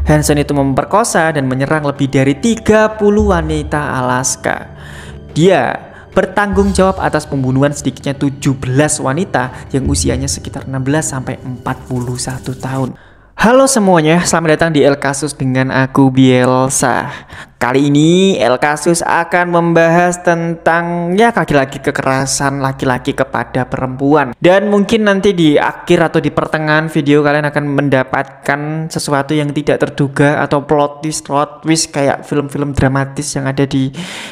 Hansen itu memperkosa dan menyerang lebih dari 30 wanita Alaska. Dia bertanggung jawab atas pembunuhan sedikitnya 17 wanita yang usianya sekitar 16 sampai 41 tahun. Halo semuanya, selamat datang di El Kasus dengan aku Bielsa. Kali ini El Kasus akan membahas tentang laki-laki kekerasan laki-laki kepada perempuan. Dan mungkin nanti di akhir atau di pertengahan video kalian akan mendapatkan sesuatu yang tidak terduga atau plot twist kayak film-film dramatis yang ada di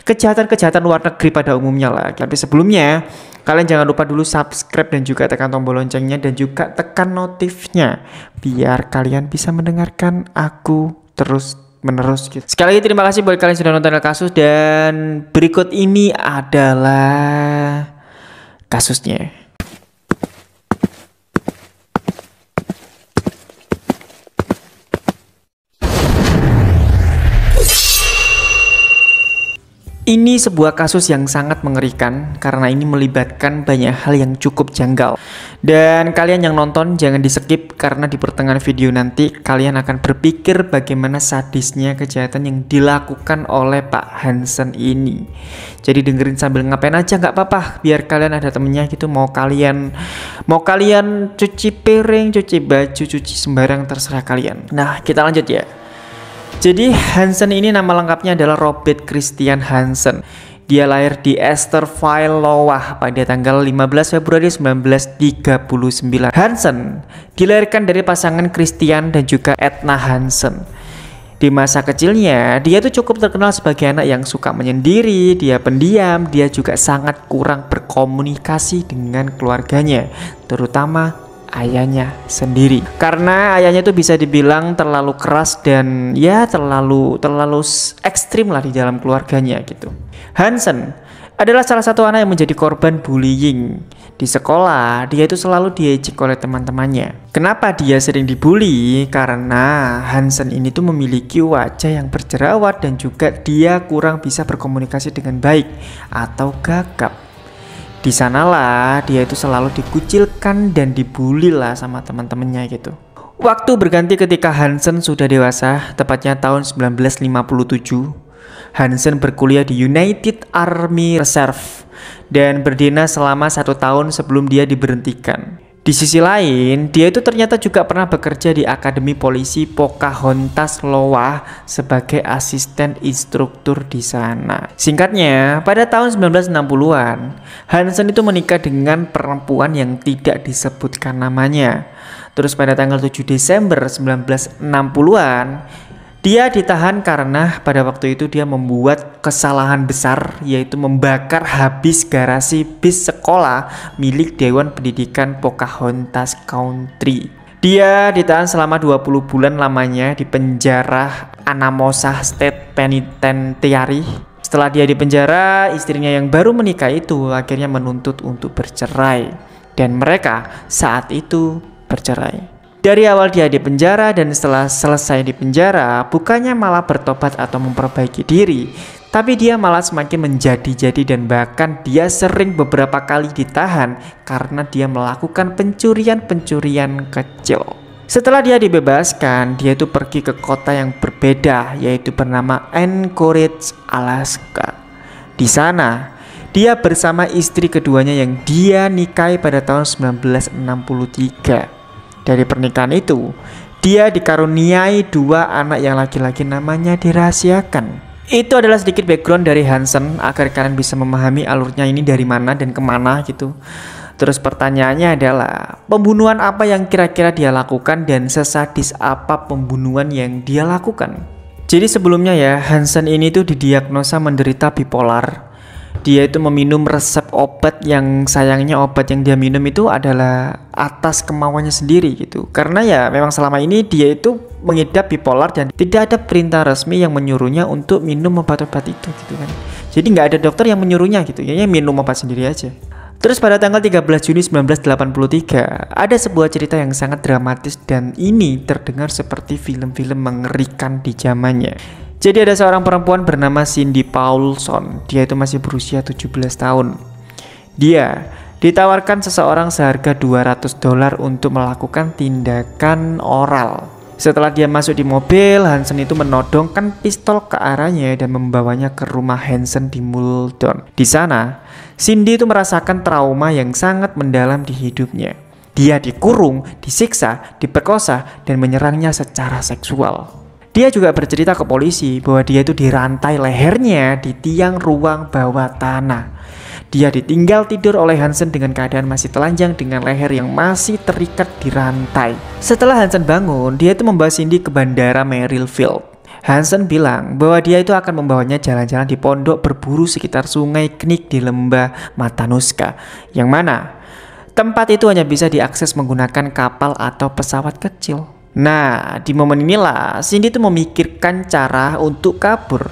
kejahatan-kejahatan luar negeri pada umumnya lah. Tapi sebelumnya kalian jangan lupa dulu subscribe dan juga tekan tombol loncengnya dan juga tekan notifnya biar kalian bisa mendengarkan aku terus menerus gitu. Sekali lagi terima kasih buat kalian yang sudah nonton El Kasus, dan berikut ini adalah kasusnya. Ini sebuah kasus yang sangat mengerikan karena ini melibatkan banyak hal yang cukup janggal. Dan kalian yang nonton jangan di skip karena di pertengahan video nanti kalian akan berpikir bagaimana sadisnya kejahatan yang dilakukan oleh Pak Hansen ini. Jadi dengerin sambil ngapain aja nggak apa-apa, biar kalian ada temennya gitu. Mau kalian cuci piring, cuci baju, cuci sembarang, terserah kalian. Nah kita lanjut ya. Jadi Hansen ini nama lengkapnya adalah Robert Christian Hansen. Dia lahir di Esterville, Iowa pada tanggal 15 Februari 1939. Hansen dilahirkan dari pasangan Christian dan juga Edna Hansen. Di masa kecilnya, dia tuh cukup terkenal sebagai anak yang suka menyendiri, dia pendiam, dia juga sangat kurang berkomunikasi dengan keluarganya, terutama ayahnya sendiri. Karena ayahnya tuh bisa dibilang terlalu keras dan ya terlalu ekstrim lah di dalam keluarganya gitu. Hansen adalah salah satu anak yang menjadi korban bullying. Di sekolah, dia itu selalu diejek oleh teman-temannya. Kenapa dia sering dibully? Karena Hansen ini tuh memiliki wajah yang berjerawat dan juga dia kurang bisa berkomunikasi dengan baik atau gagap. Di sanalah dia itu selalu dikucilkan dan dibully lah sama teman-temannya gitu. Waktu berganti ketika Hansen sudah dewasa, tepatnya tahun 1957. Hansen berkuliah di United Army Reserve dan berdinas selama 1 tahun sebelum dia diberhentikan. Di sisi lain, dia itu ternyata juga pernah bekerja di Akademi Polisi Pocahontas, Iowa sebagai asisten instruktur di sana. Singkatnya, pada tahun 1960-an, Hansen itu menikah dengan perempuan yang tidak disebutkan namanya. Terus pada tanggal 7 Desember 1960-an, dia ditahan karena pada waktu itu dia membuat kesalahan besar, yaitu membakar habis garasi bis sekolah milik Dewan Pendidikan Pocahontas Country. Dia ditahan selama 20 bulan lamanya di penjara Anamosa State Penitentiary. Setelah dia di penjara, istrinya yang baru menikah itu akhirnya menuntut untuk bercerai, dan mereka saat itu bercerai. Dari awal dia di penjara dan setelah selesai di penjara, bukannya malah bertobat atau memperbaiki diri, tapi dia malah semakin menjadi-jadi dan bahkan dia sering beberapa kali ditahan karena dia melakukan pencurian-pencurian kecil. Setelah dia dibebaskan, dia itu pergi ke kota yang berbeda, yaitu bernama Anchorage, Alaska. Di sana, dia bersama istri keduanya yang dia nikahi pada tahun 1963. Dari pernikahan itu, dia dikaruniai 2 anak yang laki-laki, namanya dirahasiakan. Itu adalah sedikit background dari Hansen agar kalian bisa memahami alurnya ini dari mana dan kemana gitu. Terus pertanyaannya adalah, pembunuhan apa yang kira-kira dia lakukan dan sesadis apa pembunuhan yang dia lakukan? Jadi sebelumnya ya, Hansen ini tuh didiagnosa menderita bipolar. Dia itu meminum resep obat yang sayangnya obat yang dia minum itu adalah atas kemauannya sendiri gitu. Karena ya memang selama ini dia itu mengidap bipolar dan tidak ada perintah resmi yang menyuruhnya untuk minum obat-obat itu gitu kan. Jadi nggak ada dokter yang menyuruhnya gitu, ya minum obat sendiri aja. Terus pada tanggal 13 Juni 1983 ada sebuah cerita yang sangat dramatis dan ini terdengar seperti film-film mengerikan di zamannya. Jadi ada seorang perempuan bernama Cindy Paulson. Dia itu masih berusia 17 tahun. Dia ditawarkan seseorang seharga $200 untuk melakukan tindakan oral. Setelah dia masuk di mobil, Hansen itu menodongkan pistol ke arahnya dan membawanya ke rumah Hansen di Muldoon. Di sana, Cindy itu merasakan trauma yang sangat mendalam di hidupnya. Dia dikurung, disiksa, diperkosa, dan menyerangnya secara seksual. Dia juga bercerita ke polisi bahwa dia itu dirantai lehernya di tiang ruang bawah tanah. Dia ditinggal tidur oleh Hansen dengan keadaan masih telanjang dengan leher yang masih terikat di rantai. Setelah Hansen bangun, dia itu membawa Cindy ke bandara Merrifield. Hansen bilang bahwa dia itu akan membawanya jalan-jalan di pondok berburu sekitar sungai Knik di lembah Matanuska, yang mana tempat itu hanya bisa diakses menggunakan kapal atau pesawat kecil. Nah, di momen inilah Cindy itu memikirkan cara untuk kabur.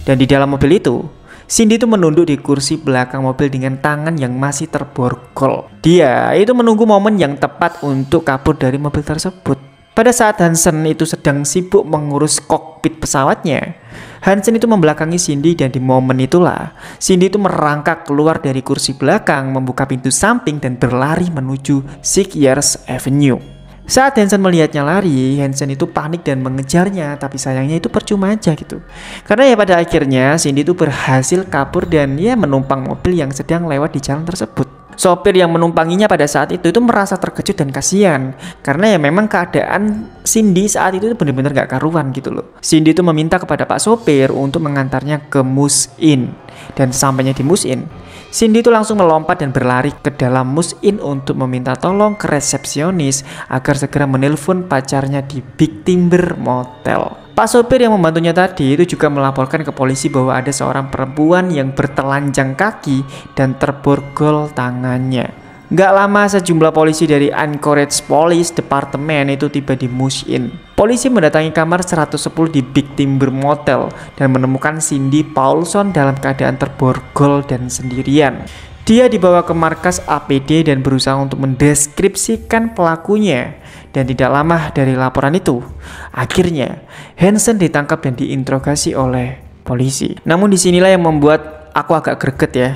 Dan di dalam mobil itu, Cindy itu menunduk di kursi belakang mobil dengan tangan yang masih terborgol. Dia itu menunggu momen yang tepat untuk kabur dari mobil tersebut. Pada saat Hansen itu sedang sibuk mengurus kokpit pesawatnya, Hansen itu membelakangi Cindy dan di momen itulah Cindy itu merangkak keluar dari kursi belakang, membuka pintu samping dan berlari menuju Sixers Avenue. Saat Hansen melihatnya lari, Hansen itu panik dan mengejarnya, tapi sayangnya itu percuma aja gitu. Karena ya pada akhirnya Cindy itu berhasil kabur dan ya menumpang mobil yang sedang lewat di jalan tersebut. Sopir yang menumpanginya pada saat itu merasa terkejut dan kasihan karena ya memang keadaan Cindy saat itu benar-benar gak karuan gitu loh. Cindy itu meminta kepada Pak Sopir untuk mengantarnya ke Mus-In. Dan sampainya di Mus-In, Cindy itu langsung melompat dan berlari ke dalam Mus-In untuk meminta tolong ke resepsionis agar segera menelpon pacarnya di Big Timber Motel. Pak sopir yang membantunya tadi itu juga melaporkan ke polisi bahwa ada seorang perempuan yang bertelanjang kaki dan terborgol tangannya. Gak lama sejumlah polisi dari Anchorage Police Department itu tiba di Mus-In. Polisi mendatangi kamar 110 di Big Timber Motel dan menemukan Cindy Paulson dalam keadaan terborgol dan sendirian. Dia dibawa ke markas APD dan berusaha untuk mendeskripsikan pelakunya. Dan tidak lama dari laporan itu, akhirnya Hansen ditangkap dan diinterogasi oleh polisi. Namun disinilah yang membuat aku agak greget ya.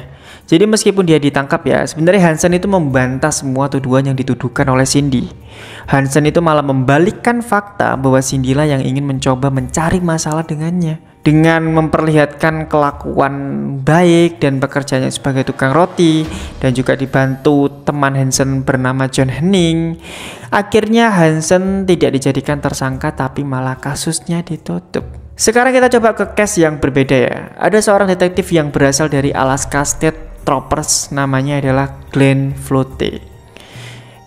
Jadi meskipun dia ditangkap ya, sebenarnya Hansen itu membantah semua tuduhan yang dituduhkan oleh Cindy. Hansen itu malah membalikkan fakta bahwa Cindy lah yang ingin mencoba mencari masalah dengannya. Dengan memperlihatkan kelakuan baik dan bekerjanya sebagai tukang roti dan juga dibantu teman Hansen bernama John Henning, akhirnya Hansen tidak dijadikan tersangka tapi malah kasusnya ditutup. Sekarang kita coba ke case yang berbeda ya. Ada seorang detektif yang berasal dari Alaska State Troopers, namanya adalah Glenn Flote.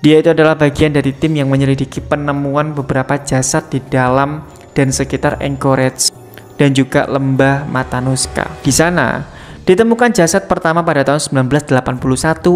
Dia itu adalah bagian dari tim yang menyelidiki penemuan beberapa jasad di dalam dan sekitar Anchorage dan juga lembah Matanuska. Di sana ditemukan jasad pertama pada tahun 1981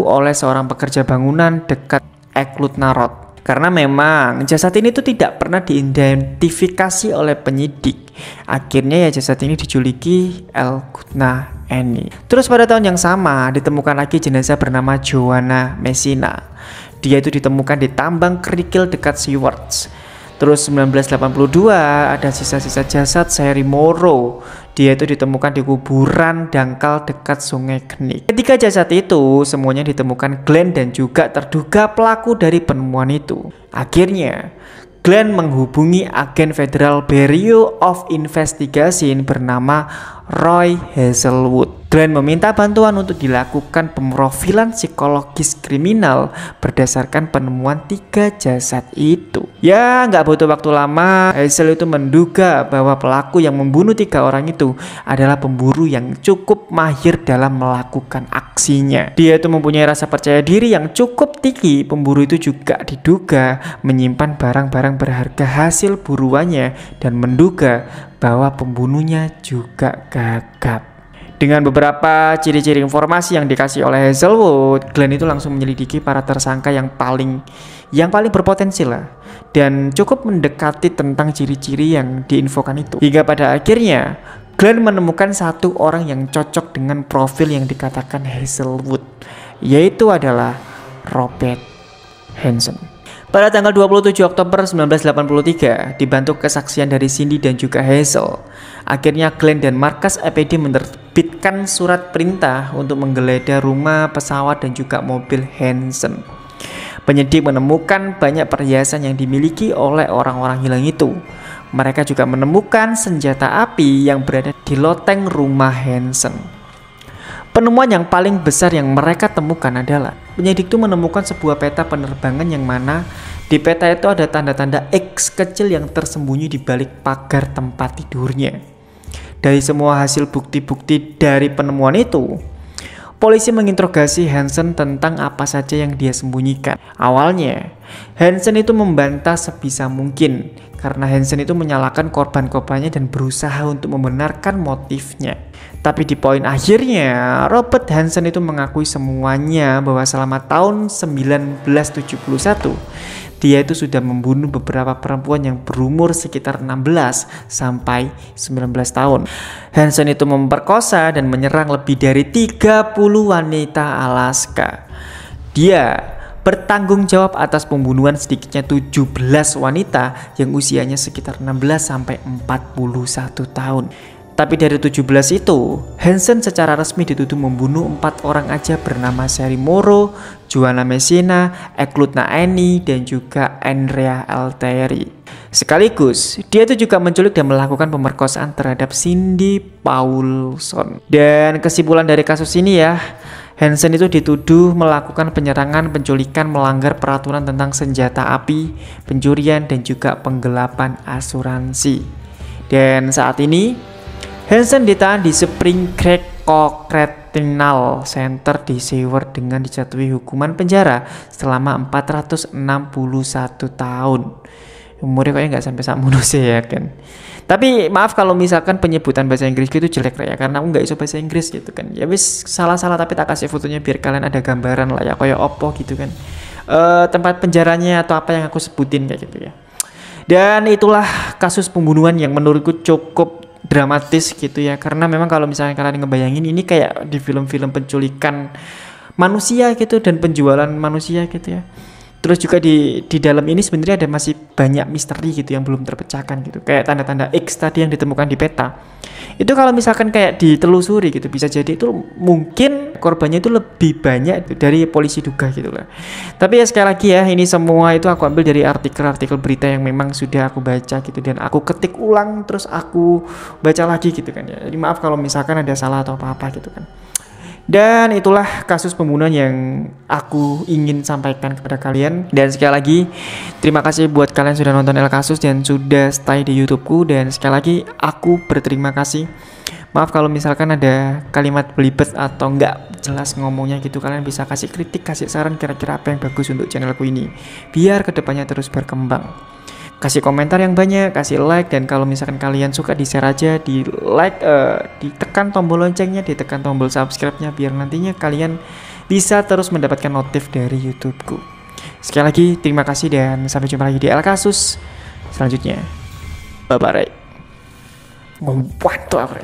oleh seorang pekerja bangunan dekat Eklutnarot. Karena memang jasad ini tuh tidak pernah diidentifikasi oleh penyidik. Akhirnya ya jasad ini dijuluki Elkutna Annie. Terus pada tahun yang sama ditemukan lagi jenazah bernama Joanna Messina. Dia itu ditemukan di tambang kerikil dekat Seawards. Terus 1982 ada sisa-sisa jasad Sherry Morrow. Dia itu ditemukan di kuburan dangkal dekat Sungai Knik. Ketiga jasad itu semuanya ditemukan Glenn dan juga terduga pelaku dari penemuan itu. Akhirnya Glenn menghubungi agen Federal Bureau of Investigation bernama Roy Hazelwood. Glenn meminta bantuan untuk dilakukan pemrofilan psikologis kriminal berdasarkan penemuan 3 jasad itu. Ya nggak butuh waktu lama, Hazel itu menduga bahwa pelaku yang membunuh 3 orang itu adalah pemburu yang cukup mahir dalam melakukan aksinya. Dia itu mempunyai rasa percaya diri yang cukup tinggi. Pemburu itu juga diduga menyimpan barang-barang berharga hasil buruannya dan menduga bahwa pembunuhnya juga gagap. Dengan beberapa ciri-ciri informasi yang dikasih oleh Hazelwood, Glenn itu langsung menyelidiki para tersangka yang paling berpotensi lah dan cukup mendekati tentang ciri-ciri yang diinfokan itu. Hingga pada akhirnya Glenn menemukan satu orang yang cocok dengan profil yang dikatakan Hazelwood, yaitu adalah Robert Hansen. Pada tanggal 27 Oktober 1983, dibantu kesaksian dari Cindy dan juga Hazel, akhirnya Glenn dan markas APD menerbitkan surat perintah untuk menggeledah rumah, pesawat, dan juga mobil Hansen. Penyidik menemukan banyak perhiasan yang dimiliki oleh orang-orang hilang itu. Mereka juga menemukan senjata api yang berada di loteng rumah Hansen. Penemuan yang paling besar yang mereka temukan adalah penyidik itu menemukan sebuah peta penerbangan yang mana di peta itu ada tanda-tanda X kecil yang tersembunyi di balik pagar tempat tidurnya. Dari semua hasil bukti-bukti dari penemuan itu, polisi menginterogasi Hansen tentang apa saja yang dia sembunyikan. Awalnya, Hansen itu membantah sebisa mungkin karena Hansen itu menyalahkan korban-korbannya dan berusaha untuk membenarkan motifnya. Tapi di poin akhirnya, Robert Hansen itu mengakui semuanya bahwa selama tahun 1971, dia itu sudah membunuh beberapa perempuan yang berumur sekitar 16 sampai 19 tahun. Hansen itu memperkosa dan menyerang lebih dari 30 wanita Alaska. Dia bertanggung jawab atas pembunuhan sedikitnya 17 wanita yang usianya sekitar 16 sampai 41 tahun. Tapi dari 17 itu, Hansen secara resmi dituduh membunuh 4 orang aja bernama Sherry Morrow, Joanna Messina, Eklutna Annie, dan juga Andrea Altieri. Sekaligus, dia itu juga menculik dan melakukan pemerkosaan terhadap Cindy Paulson. Dan kesimpulan dari kasus ini ya, Hansen itu dituduh melakukan penyerangan, penculikan, melanggar peraturan tentang senjata api, pencurian, dan juga penggelapan asuransi. Dan saat ini, Hansen ditahan di Spring Creek Correctional Center di Seward dengan dijatuhi hukuman penjara selama 461 tahun. Umurnya kayaknya nggak sampai sakmono sih ya kan. Tapi maaf kalau misalkan penyebutan bahasa Inggris itu jelek ya, karena aku nggak iso bahasa Inggris gitu kan. Ya wis salah-salah, tapi tak kasih fotonya biar kalian ada gambaran lah ya, kayak opo gitu kan. Tempat penjaranya atau apa yang aku sebutin kayak gitu ya. Dan itulah kasus pembunuhan yang menurutku cukup dramatis gitu ya, karena memang kalau misalnya kalian ngebayangin ini kayak di film-film penculikan manusia gitu dan penjualan manusia gitu ya. Terus juga di dalam ini sebenarnya ada masih banyak misteri gitu yang belum terpecahkan gitu, kayak tanda-tanda X tadi yang ditemukan di peta. Itu kalau misalkan kayak ditelusuri gitu, bisa jadi itu mungkin korbannya itu lebih banyak dari polisi duga gitu lah. Tapi ya sekali lagi ya, ini semua itu aku ambil dari artikel-artikel berita yang memang sudah aku baca gitu, dan aku ketik ulang terus aku baca lagi gitu kan ya. Jadi maaf kalau misalkan ada salah atau apa-apa gitu kan. Dan itulah kasus pembunuhan yang aku ingin sampaikan kepada kalian. Dan sekali lagi, terima kasih buat kalian sudah nonton El Kasus dan sudah stay di YouTubeku. Dan sekali lagi, aku berterima kasih. Maaf kalau misalkan ada kalimat belibet atau nggak jelas ngomongnya gitu. Kalian bisa kasih kritik, kasih saran kira-kira apa yang bagus untuk channelku ini, biar kedepannya terus berkembang. Kasih komentar yang banyak, kasih like, dan kalau misalkan kalian suka di share aja, di like, ditekan tombol loncengnya, ditekan tombol subscribe-nya, biar nantinya kalian bisa terus mendapatkan notif dari YouTubeku. Sekali lagi terima kasih dan sampai jumpa lagi di El Kasus selanjutnya. Bye bye. Waduh, aku